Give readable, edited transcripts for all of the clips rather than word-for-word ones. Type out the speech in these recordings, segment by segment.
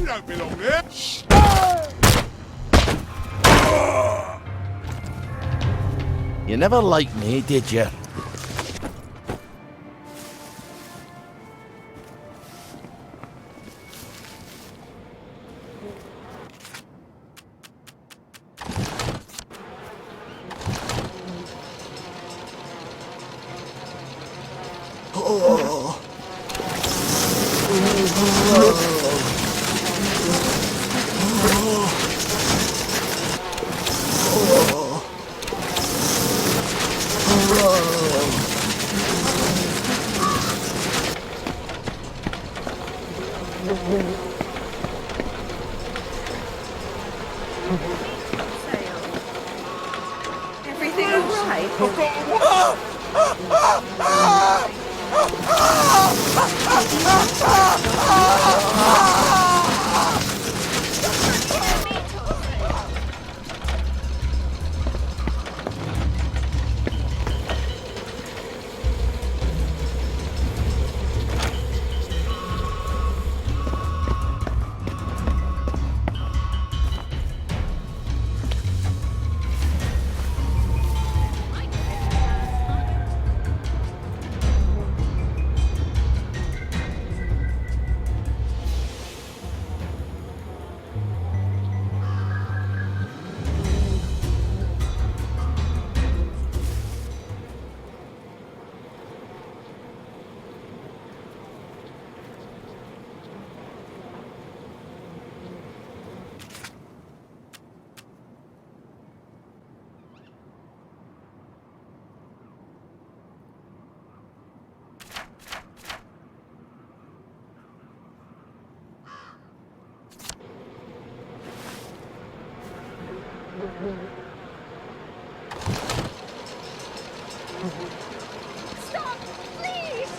don't belong there. You never liked me, did you? Everything all right? Stop! Please!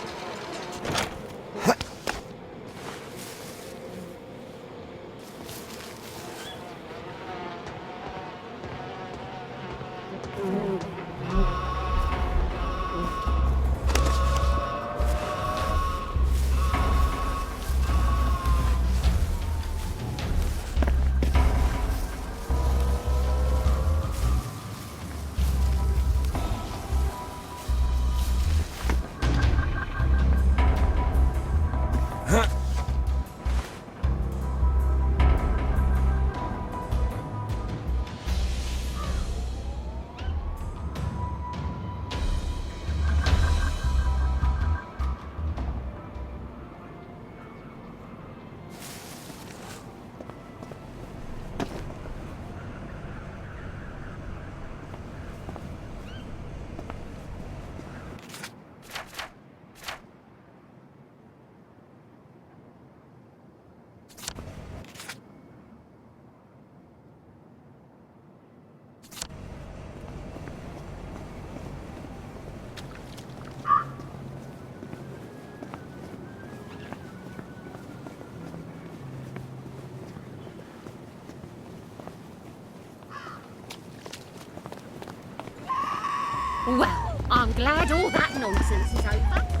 Well, I'm glad all that nonsense is over.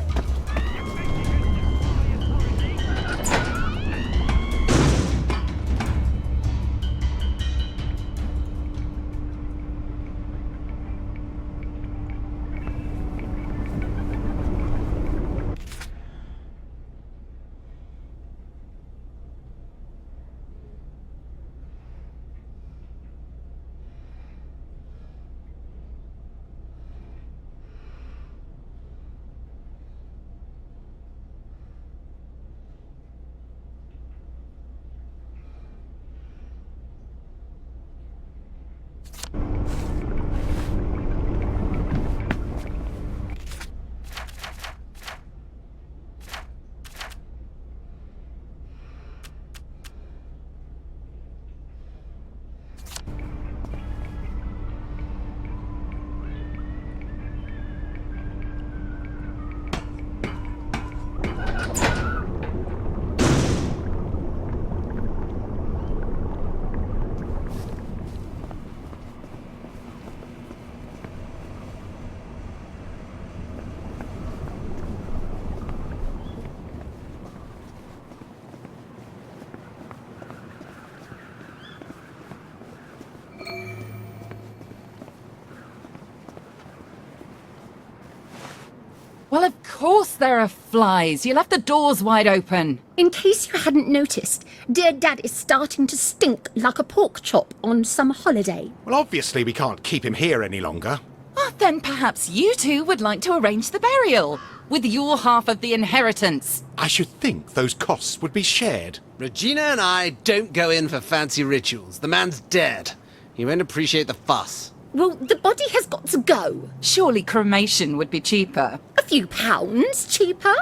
course there are flies. You left the doors wide open. In case you hadn't noticed, dear Dad is starting to stink like a pork chop on some holiday. Well, obviously we can't keep him here any longer. Oh, then perhaps you two would like to arrange the burial with your half of the inheritance. I should think those costs would be shared. Regina and I don't go in for fancy rituals. The man's dead. He won't appreciate the fuss. Well, the body has got to go. Surely cremation would be cheaper. A few pounds cheaper.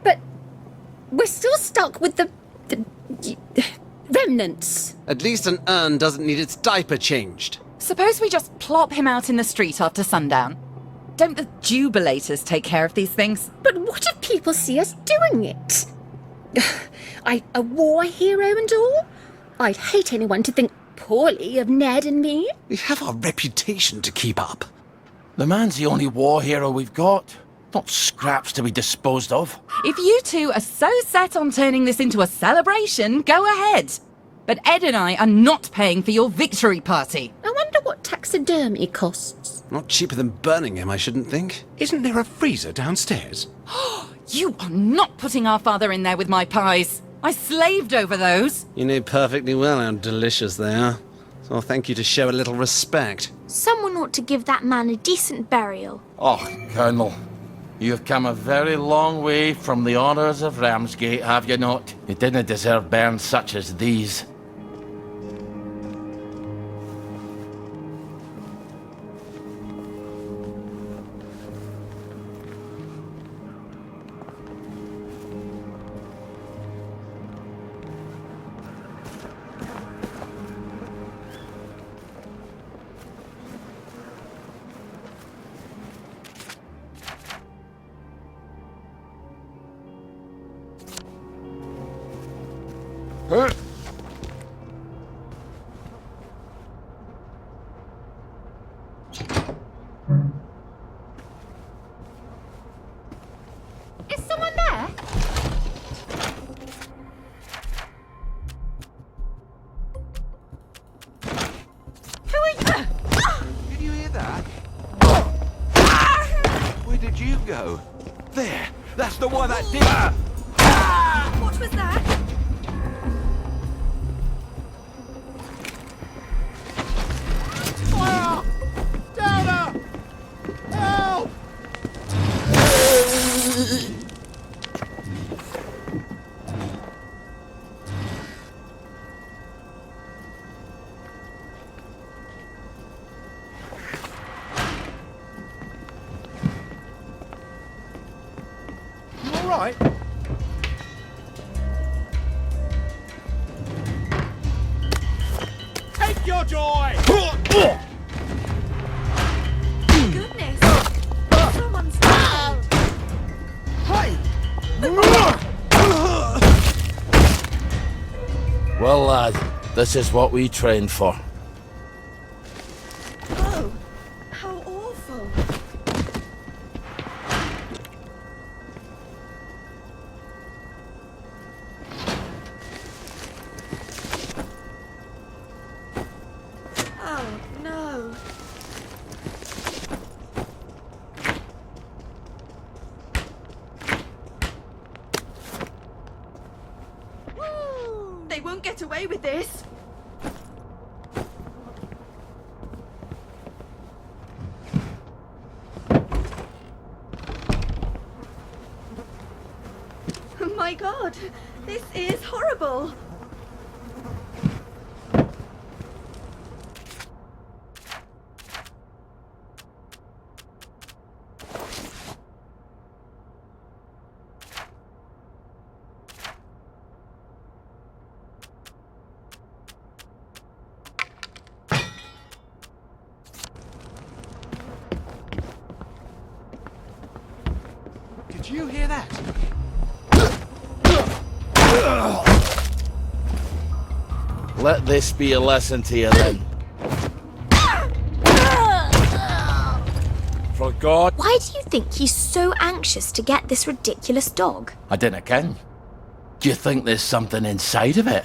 But we're still stuck with the remnants. At least an urn doesn't need its diaper changed. Suppose we just plop him out in the street after sundown. Don't the jubilators take care of these things? But what if people see us doing it? A war hero and all? I'd hate anyone to think poorly of Ned and me. We have our reputation to keep up. The man's the only war hero we've got. Not scraps to be disposed of. If you two are so set on turning this into a celebration, go ahead. But Ed and I are not paying for your victory party. I wonder what taxidermy costs. Not cheaper than burning him, I shouldn't think. Isn't there a freezer downstairs? You are not putting our father in there with my pies. I slaved over those. You know perfectly well how delicious they are. So I'll thank you to show a little respect. Someone ought to give that man a decent burial. Oh, Colonel, you have come a very long way from the honours of Ramsgate, have you not? You didn't deserve bairns such as these. Is someone there? Who are you? Did you hear that? Where did you go? There! That's the one that did! What was that? You all right? Take your joy! Goodness! Someone's died! Well, lad, this is what we trained for. Oh, how awful. Oh, no. They won't get away with this. My God, this is horrible. Did you hear that? Let this be a lesson to you then. For God, Why do you think he's so anxious to get this ridiculous dog? I didn't ken. Do you think there's something inside of it?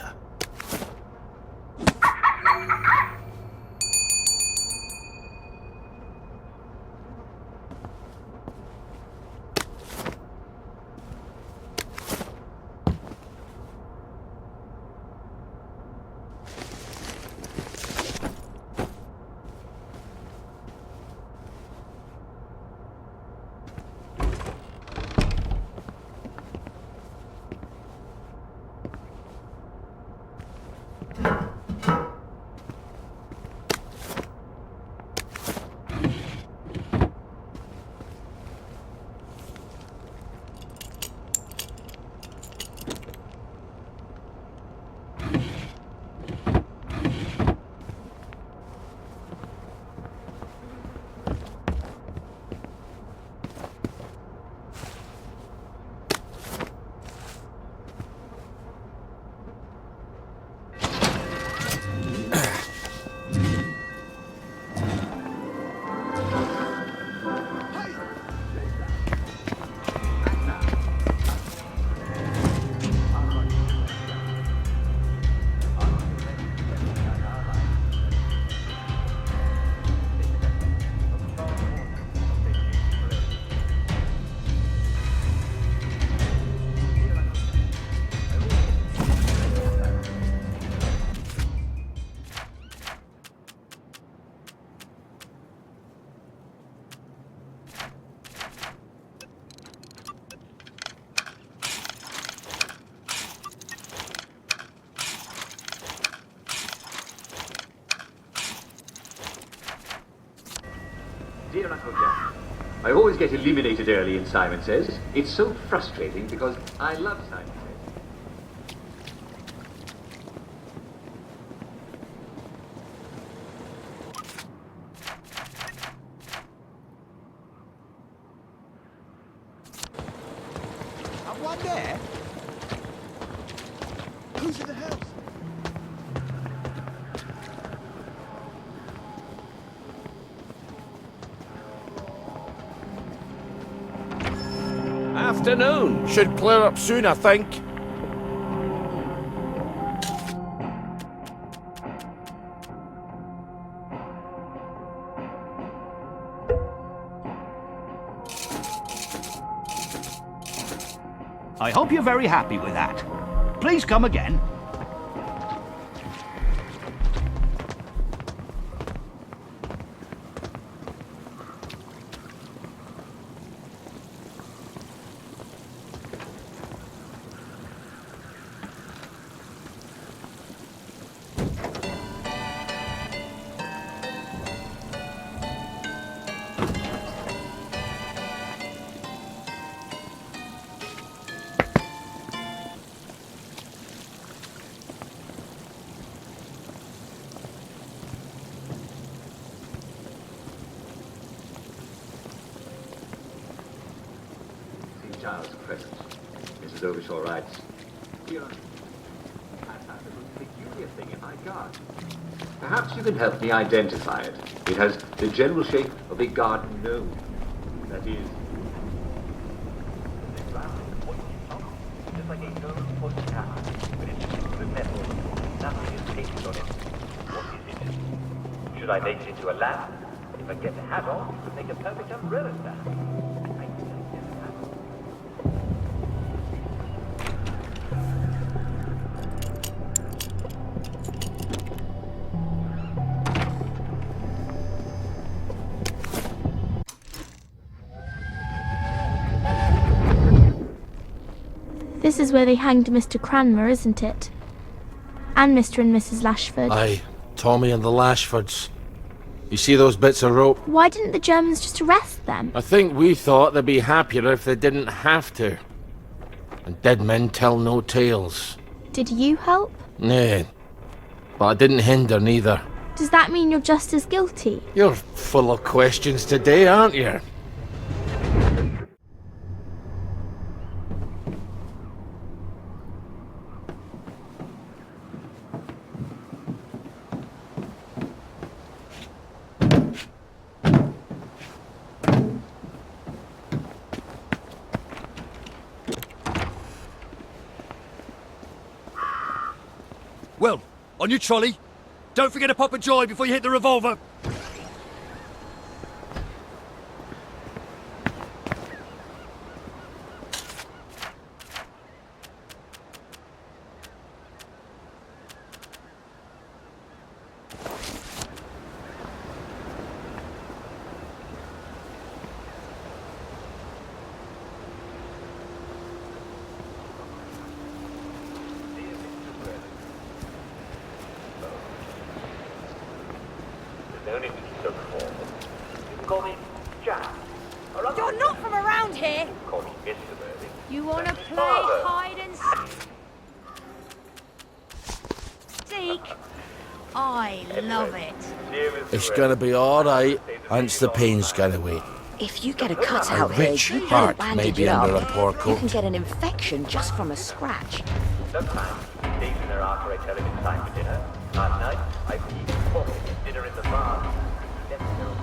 Dear Uncle Jack, I always get eliminated early in Simon Says. It's so frustrating because I love Simon Says. One there? Who's in the house? Afternoon. Should clear up soon, I think. I hope you're very happy with that. Please come again. Giles present. Mrs. Overshaw writes, Dear Uncle, I found a most peculiar thing in my garden. Perhaps you can help me identify it. It has the general shape of a garden gnome. That is, just like a gnome or tower, but it's just with metal. Nothing is painted on it. What is it? Should I make it into a lamp? If I get the hat on, it would make a perfect umbrella stand. This is where they hanged Mr. Cranmer, isn't it? And Mr. and Mrs. Lashford. Aye, Tommy and the Lashfords. You see those bits of rope? Why didn't the Germans just arrest them? I think we thought they'd be happier if they didn't have to. And dead men tell no tales. Did you help? Nay, but I didn't hinder neither. Does that mean you're just as guilty? You're full of questions today, aren't you? Well, on your trolley. Don't forget to pop a joy before you hit the revolver. No need to be so formal. You can call me Jack. You're not from around here. Call me Mr. Burley. You want to play Father. hide and seek? I love it. Dear Mr. It's Burley, gonna be alright, once the pain's gone away. If you get a cut A out here, rich you heart don't may bandage be it under up. a poor You coat. can get an infection just from a scratch. Sometimes, days in there after I tell him it's time for dinner. Last night, I eat pork dinner in the bar. He never knows.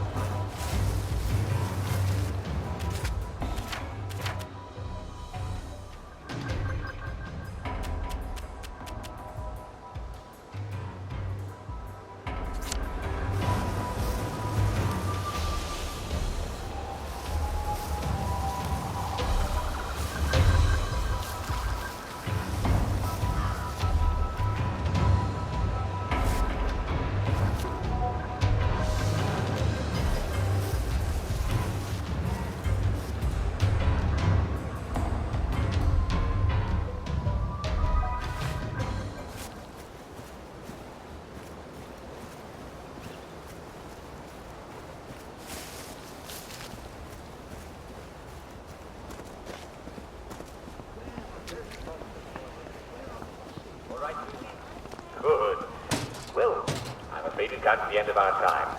the end of our time.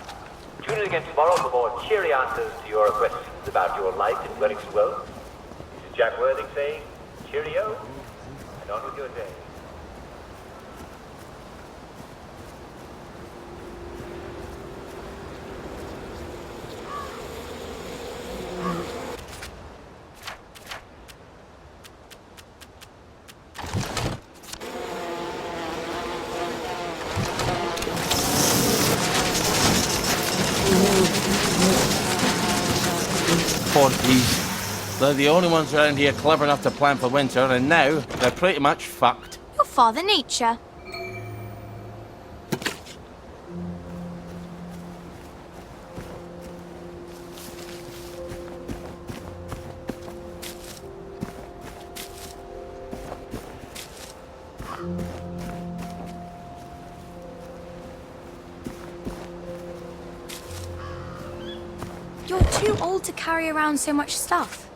Tune in again tomorrow for more cheery answers to your questions about your life in Wellington Road. This is Jack Worthing saying, cheerio, and on with your day. Porkies. They're the only ones around here clever enough to plan for winter, and now they're pretty much fucked. Your Father Nature. You're too old to carry around so much stuff.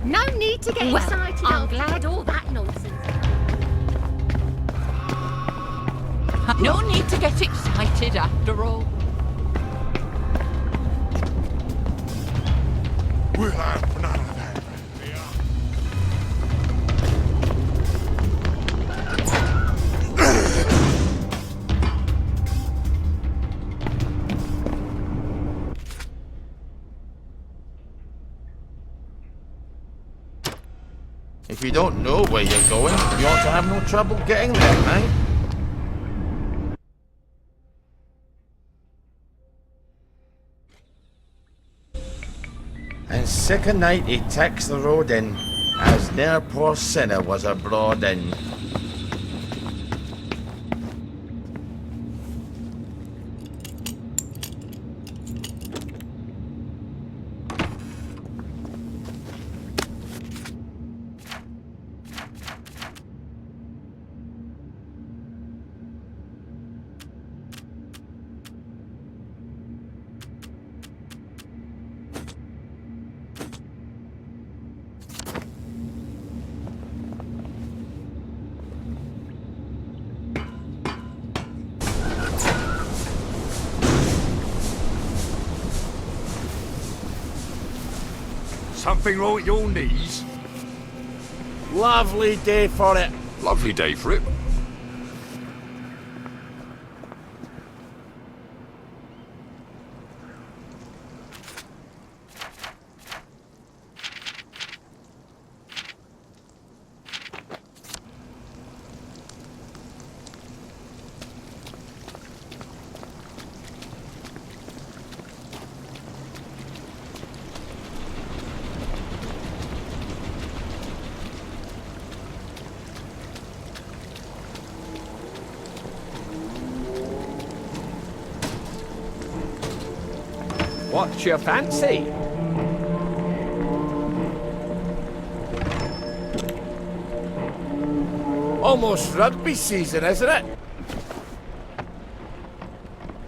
No need to get excited. I'm glad all that nonsense. No need to get excited after all. We'll have none of that. If you don't know where you're going, you ought to have no trouble getting there, right? And sick a night he takes the road in, as ne'er poor sinner was abroad in. Something wrong with your knees? Lovely day for it. Lovely day for it. What's your fancy? Almost rugby season, isn't it?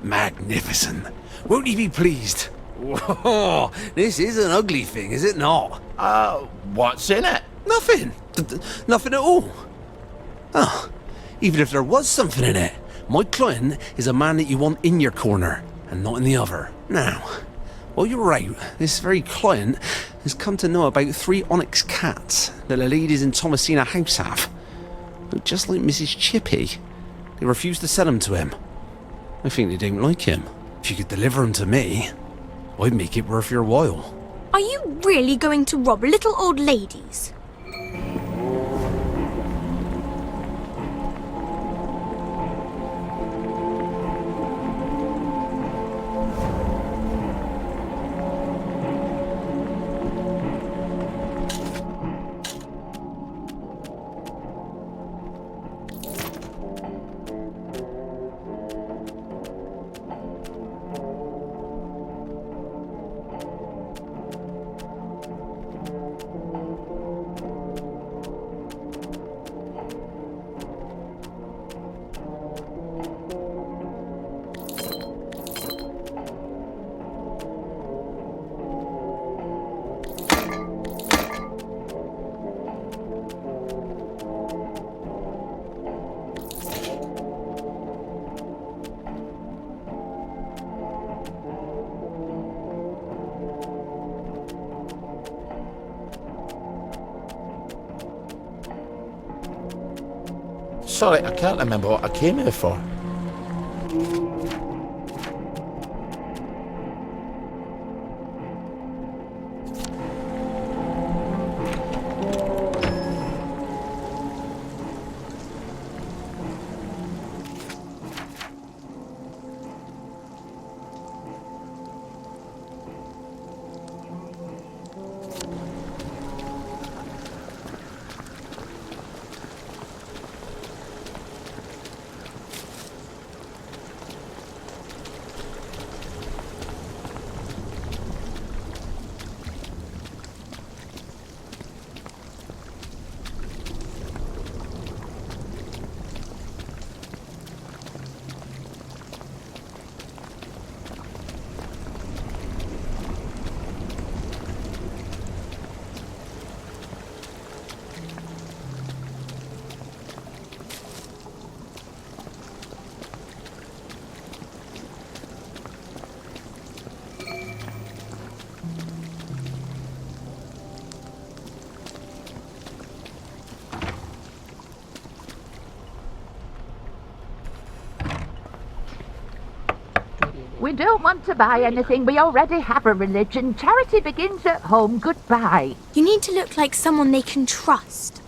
Magnificent. Won't he be pleased? Whoa, this is an ugly thing, is it not? What's in it? Nothing. Nothing at all. Oh, even if there was something in it, my client is a man that you want in your corner and not in the other. Now, while you're out, this very client has come to know about 3 onyx cats that the ladies in Thomasina House have. Look just like Mrs. Chippy. They refused to sell them to him. I think they don't like him. If you could deliver them to me, I'd make it worth your while. Are you really going to rob little old ladies? Sorry, I can't remember what I came here for. We don't want to buy anything. We already have a religion. Charity begins at home. Goodbye. You need to look like someone they can trust.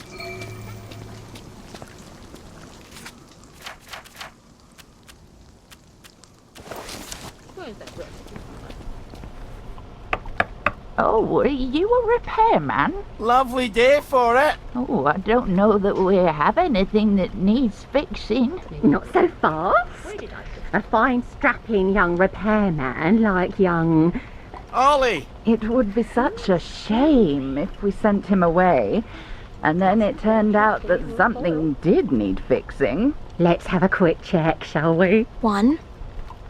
Oh, are you a repairman? Lovely day for it. Oh, I don't know that we have anything that needs fixing. Not so fast. A fine, strapping young repairman like young... Ollie! It would be such a shame if we sent him away, and then it turned out that something did need fixing. Let's have a quick check, shall we? 1,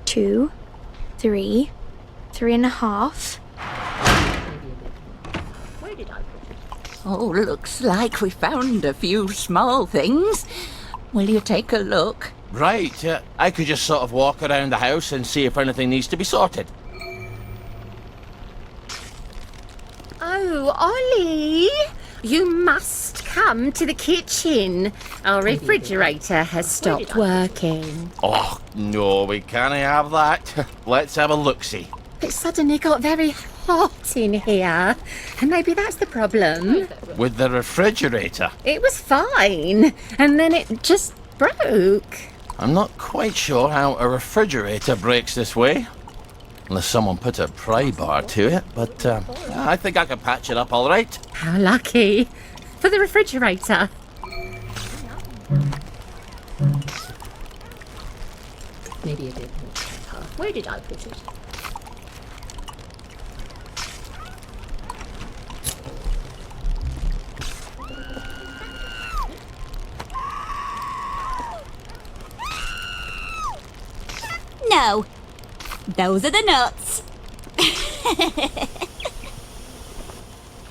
2, 3, 3.5. Oh, looks like we found a few small things. Will you take a look? Right, I could just sort of walk around the house and see if anything needs to be sorted. Oh, Ollie! You must come to the kitchen. Our refrigerator has stopped working. Oh, no, we can't have that. Let's have a look-see. It suddenly got very hot in here. And maybe that's the problem. With the refrigerator? It was fine. And then it just broke. I'm not quite sure how a refrigerator breaks this way. Unless someone put a pry bar to it, but I think I can patch it up all right. How lucky. For the refrigerator. Maybe a bit more. Where did I put it? No. Those are the nuts.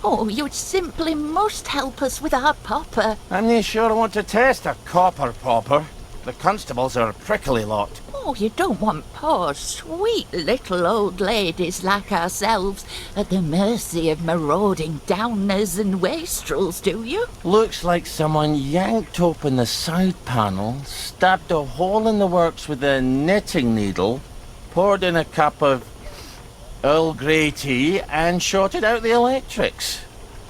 Oh, you simply must help us with our popper. I'm not sure I want to test a copper popper. The constables are a prickly lot. Oh, you don't want poor, sweet little old ladies like ourselves at the mercy of marauding downers and wastrels, do you? Looks like someone yanked open the side panel, stabbed a hole in the works with a knitting needle, poured in a cup of Earl Grey tea, and shorted out the electrics,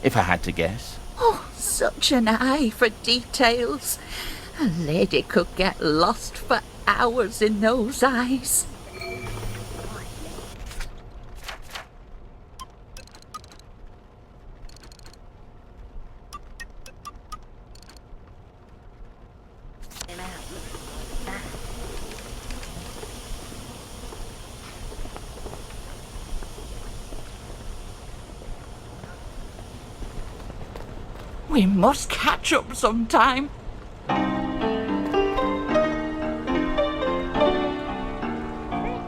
if I had to guess. Oh, such an eye for details. A lady could get lost for hours in those eyes. We must catch up sometime.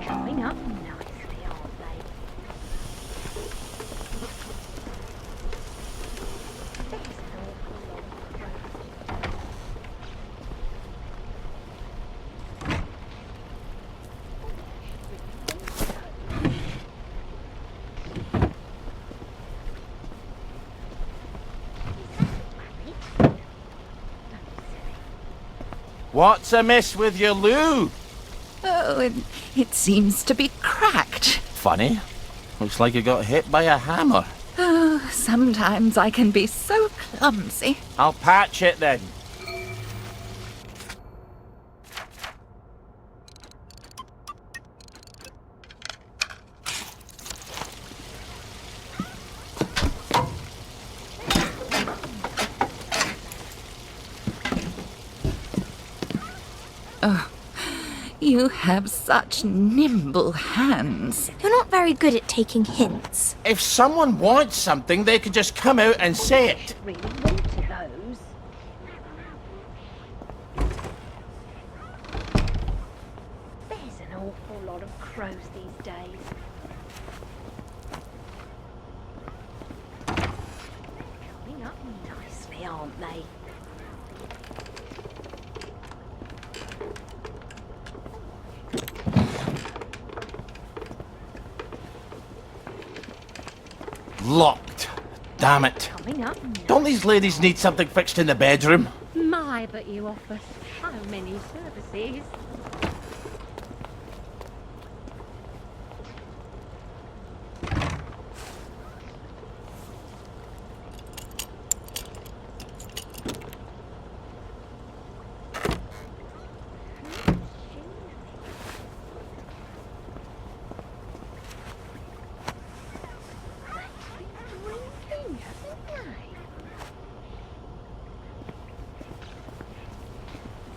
Coming up nicely, aren't they? What's amiss with your loo? Oh, it seems to be cracked. Funny. Looks like you got hit by a hammer. Oh, sometimes I can be so clumsy. I'll patch it then. Oh, you have such nimble hands. You're not very good at taking hints. If someone wants something, they could just come out and say it. Really wanted those. There's an awful lot of crows these days. Coming up nicely, aren't they? Locked. Damn it. Coming up Don't these ladies need something fixed in the bedroom? My, but you offer so many services.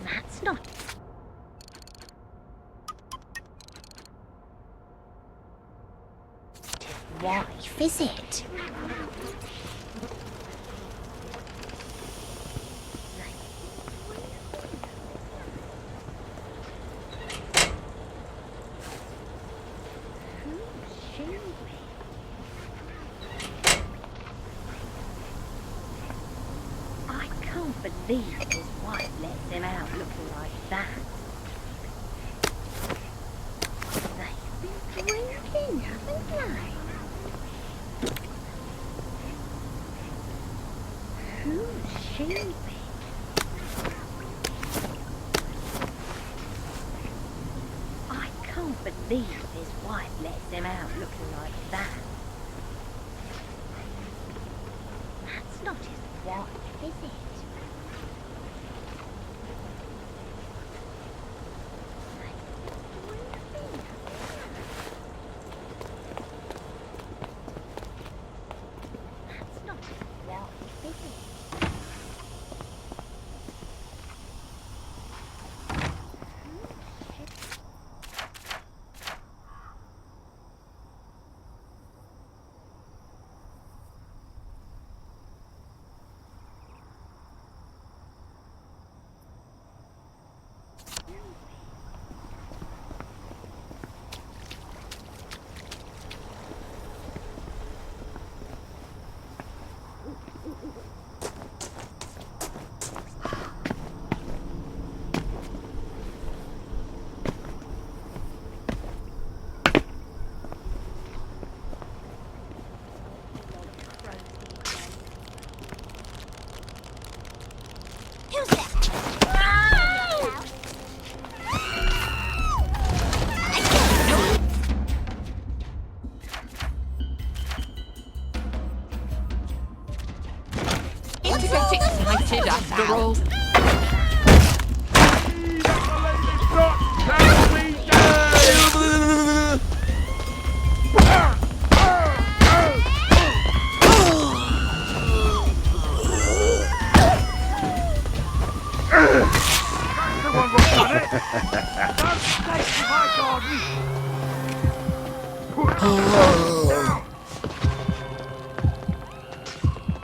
That's not. Wife, is it? I can't believe his wife lets him out looking like that. They've been drinking, haven't they? Sheepy. I can't believe his wife lets him out looking like that. That's not his wife, is it? That's not his wife, is it? Who's that? To get excited after all.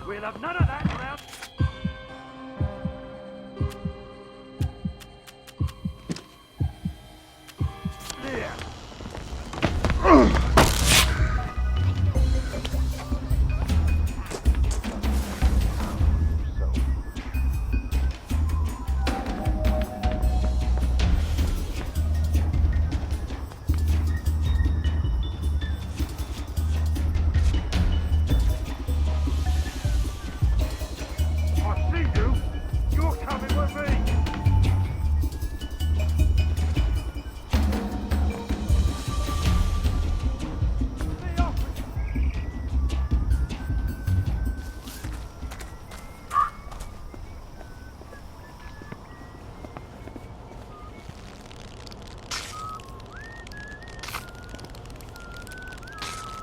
We'll have none of that around. There. I see you. You're coming with me.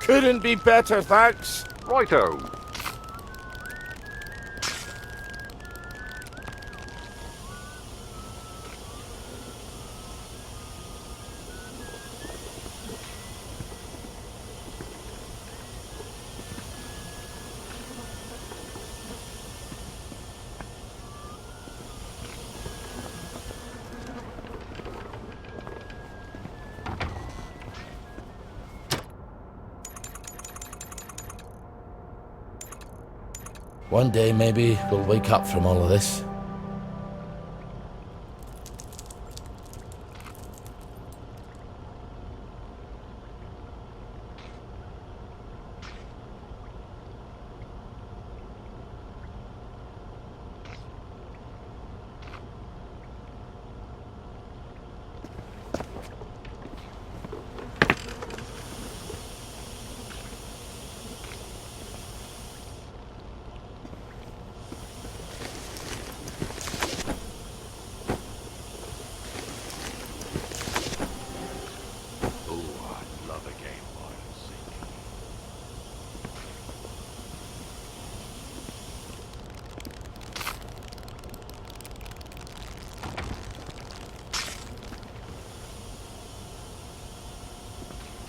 Couldn't be better, thanks. Righto. One day, maybe, we'll wake up from all of this.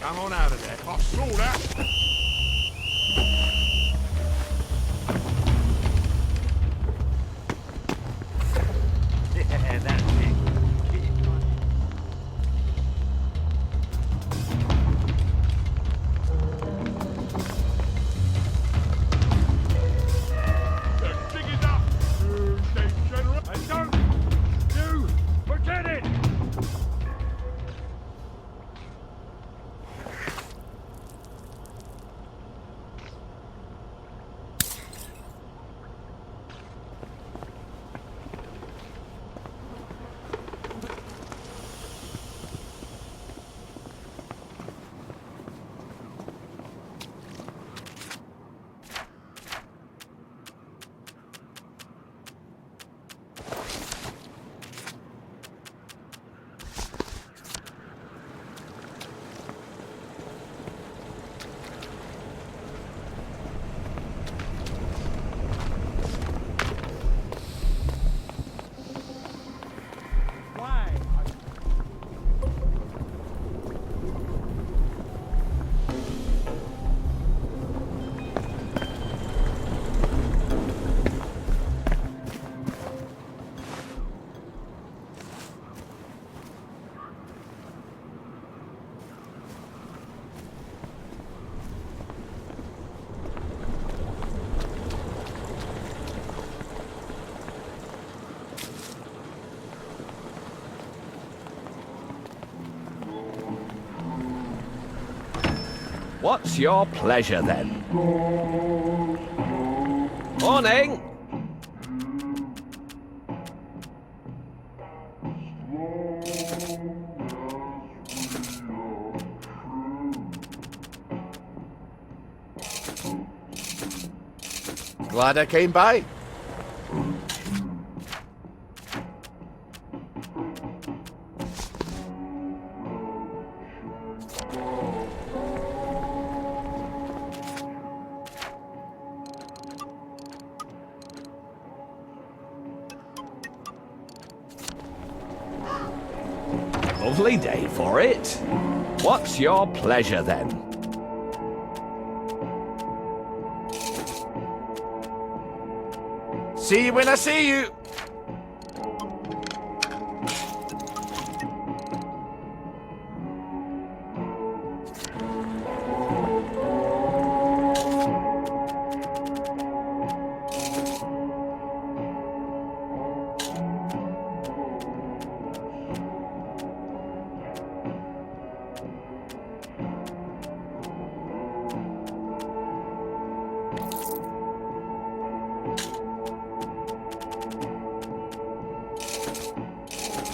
Come on out of there. I saw that. Yeah, that's it. Dig it up. General. And don't you forget it. What's your pleasure then? Morning! Glad I came by. Lovely day for it. What's your pleasure then? See you when I see you.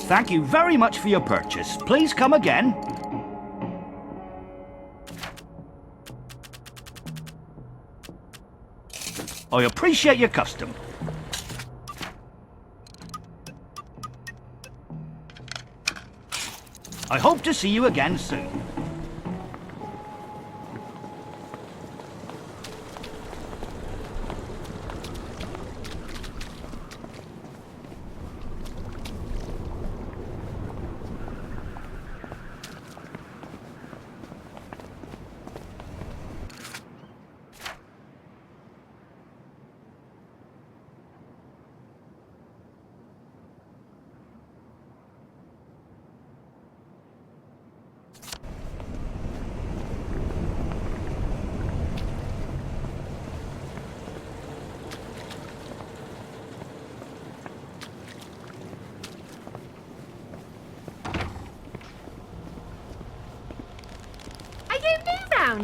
Thank you very much for your purchase. Please come again. I appreciate your custom. I hope to see you again soon.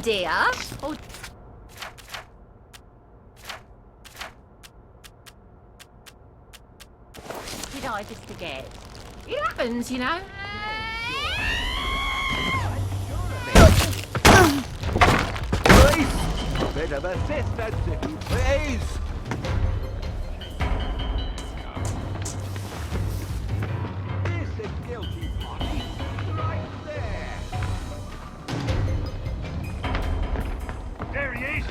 Dear. Oh. Did I just forget? It happens, you know. Please! Bit of assistance, if you please! This is guilty party. Right there! There he is!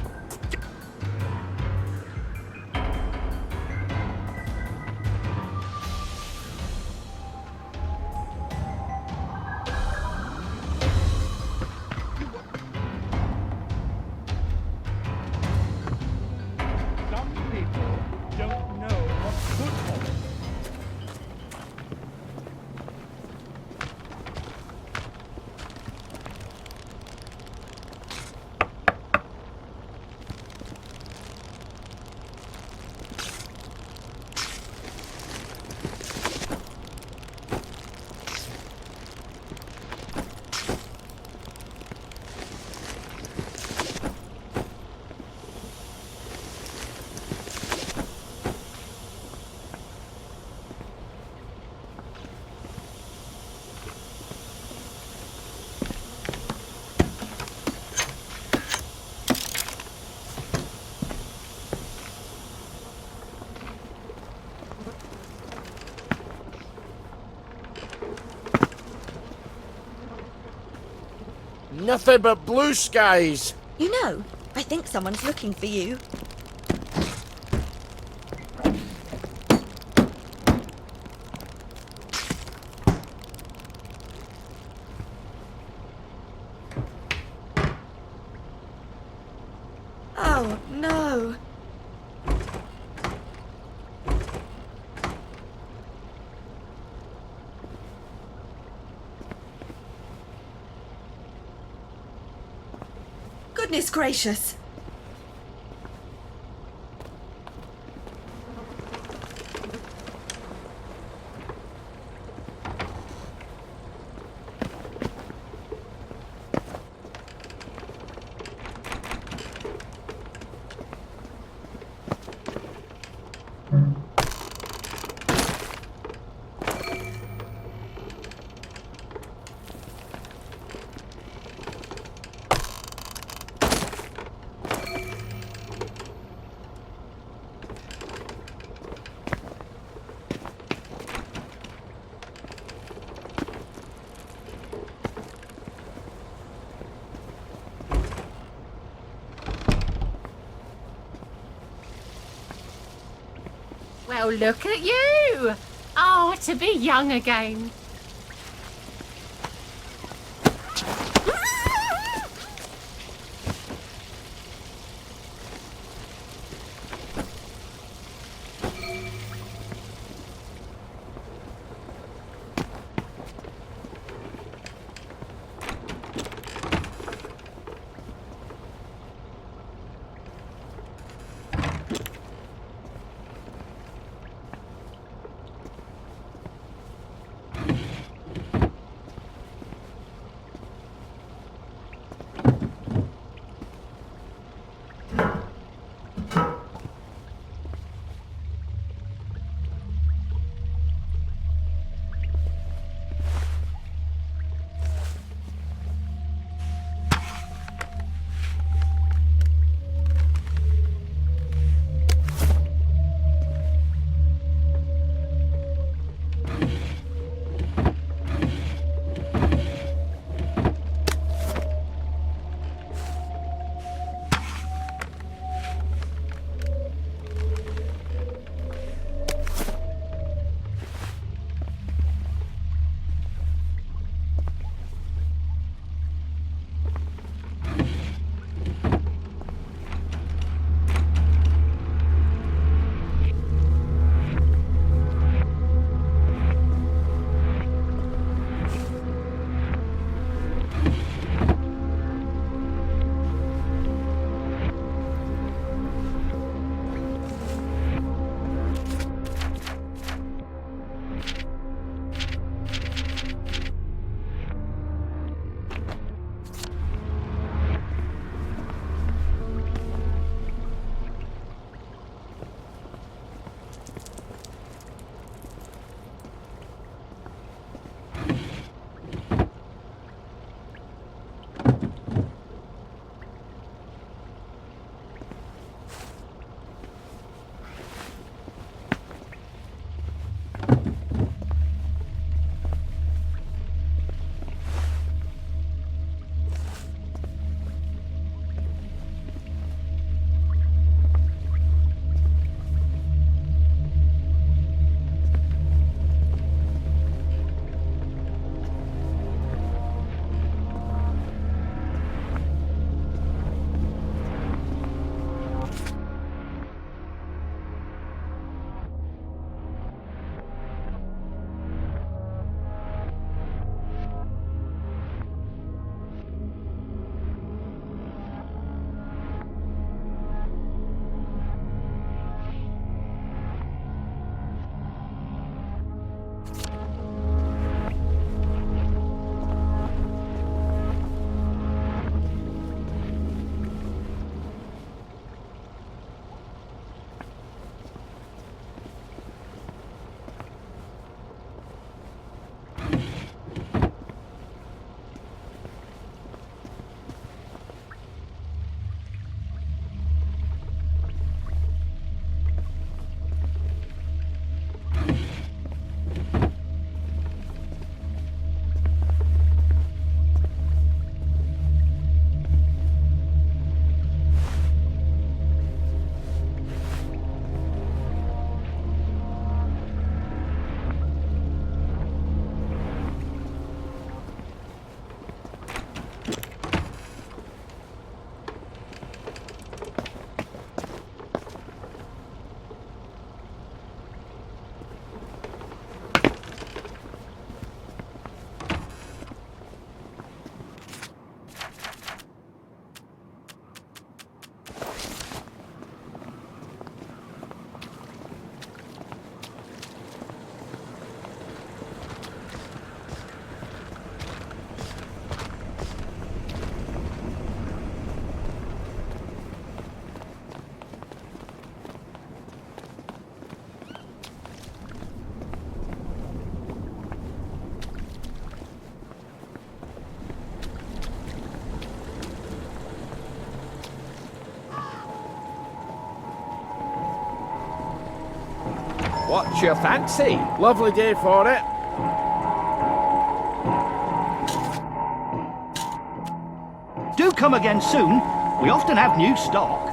Some people don't know what's good for them. Nothing but blue skies. You know, I think someone's looking for you. Oh, no. Goodness gracious. Well, look at you. Oh, to be young again. What's your fancy? Lovely day for it. Do come again soon. We often have new stock.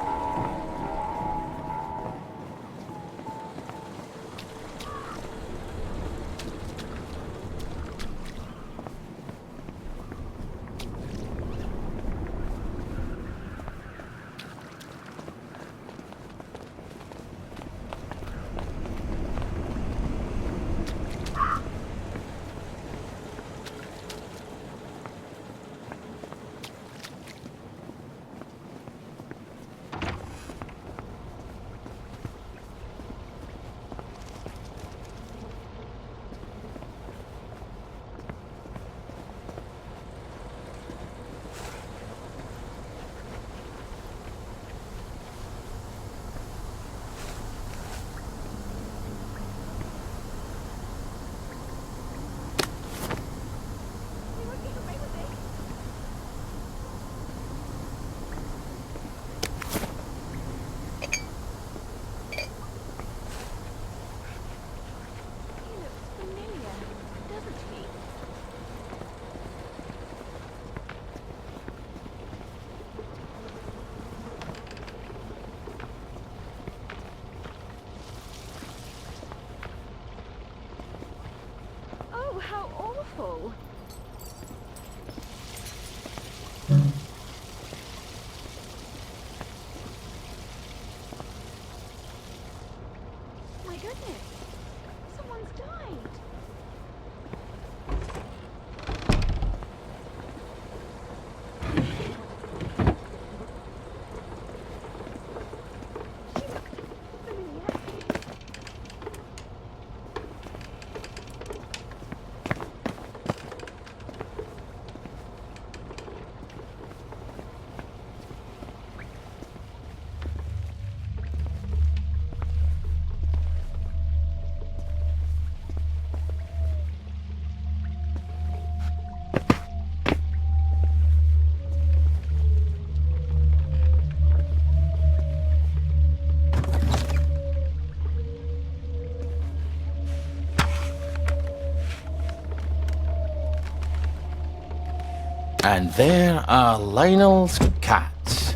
And there are Lionel's cats.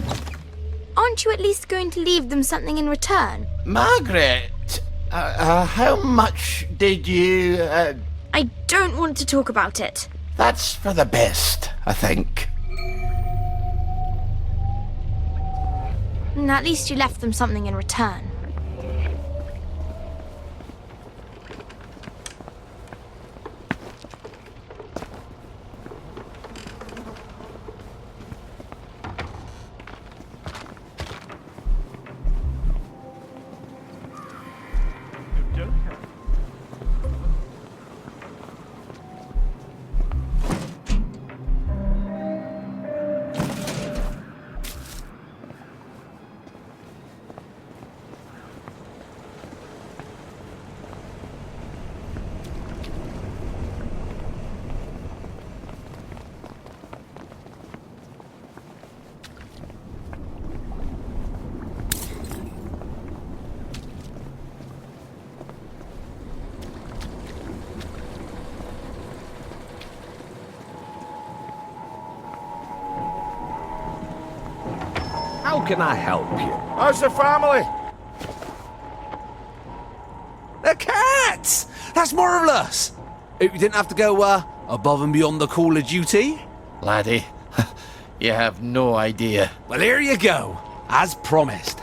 Aren't you at least going to leave them something in return? Margaret, how much did you... I don't want to talk about it. That's for the best, I think. At least you left them something in return. How can I help you? How's the family? The cats! That's marvellous! You didn't have to go, above and beyond the call of duty? Laddie, you have no idea. Well, here you go, as promised.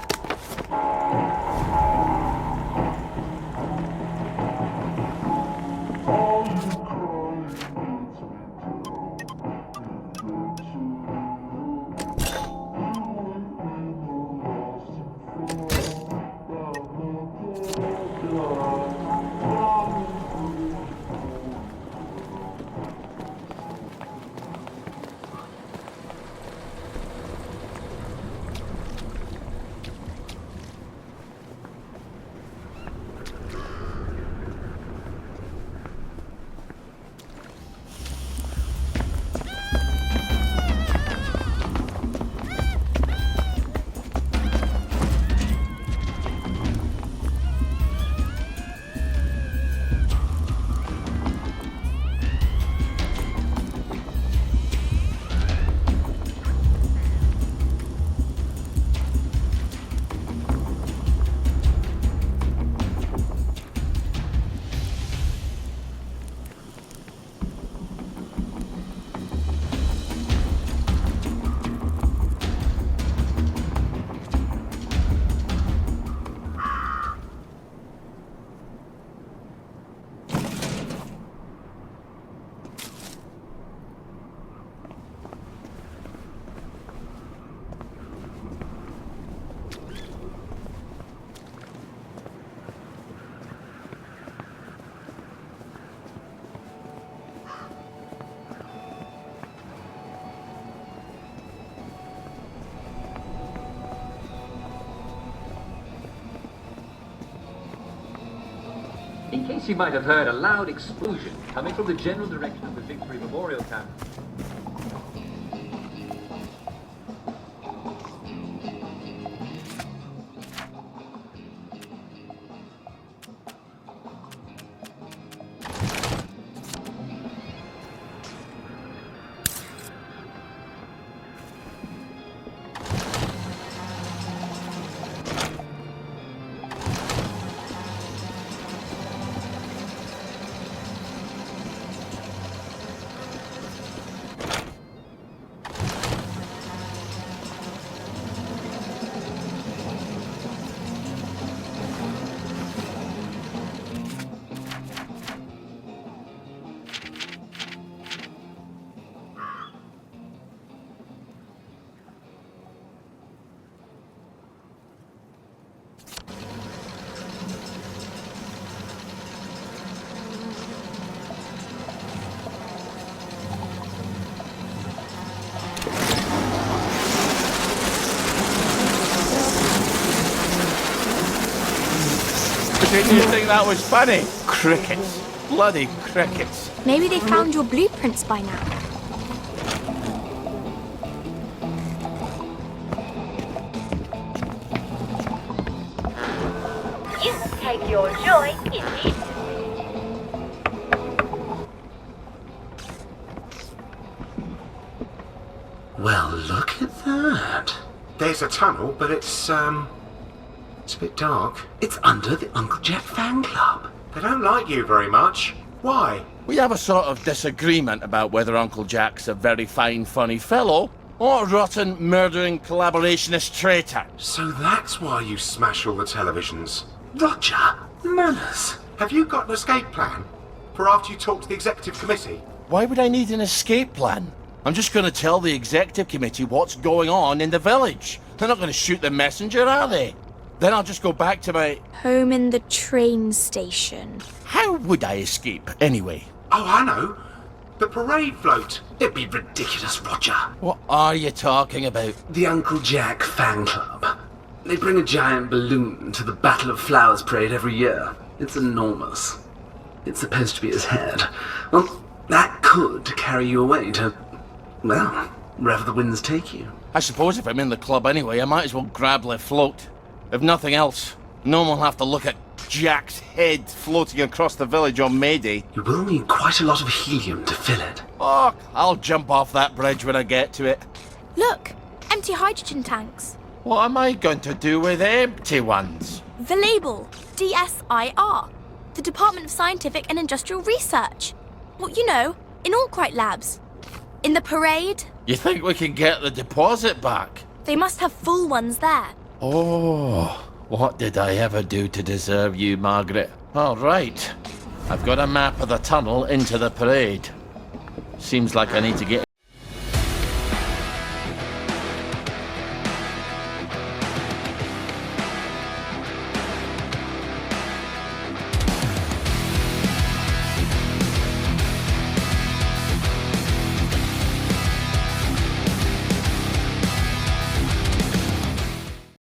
In case you might have heard a loud explosion coming from the general direction of the Victory Memorial Camp. Didn't you think that was funny? Crickets. Bloody crickets. Maybe they found your blueprints by now. You take your joy in it. Look at that. There's a tunnel, but it's a bit dark. It's under the Uncle Jack fan club. They don't like you very much. Why? We have a sort of disagreement about whether Uncle Jack's a very fine, funny fellow or a rotten, murdering, collaborationist traitor. So that's why you smash all the televisions. Roger, manners. Have you got an escape plan for after you talk to the executive committee? Why would I need an escape plan? I'm just going to tell the executive committee what's going on in the village. They're not going to shoot the messenger, are they? Then I'll just go back to my... Home in the train station. How would I escape, anyway? Oh, I know. The parade float. It'd be ridiculous, Roger. What are you talking about? The Uncle Jack fan club. They bring a giant balloon to the Battle of Flowers parade every year. It's enormous. It's supposed to be his head. Well, that could carry you away to, well, wherever the winds take you. I suppose if I'm in the club anyway, I might as well grab the float. If nothing else, no one will have to look at Jack's head floating across the village on May Day. You will need quite a lot of helium to fill it. Oh, I'll jump off that bridge when I get to it. Look, empty hydrogen tanks. What am I going to do with empty ones? The label, DSIR, the Department of Scientific and Industrial Research. Well, you know, in Arkwright Labs. In the parade. You think we can get the deposit back? They must have full ones there. Oh, what did I ever do to deserve you, Margaret? All right. I've got a map of the tunnel into the parade. Seems like I need to get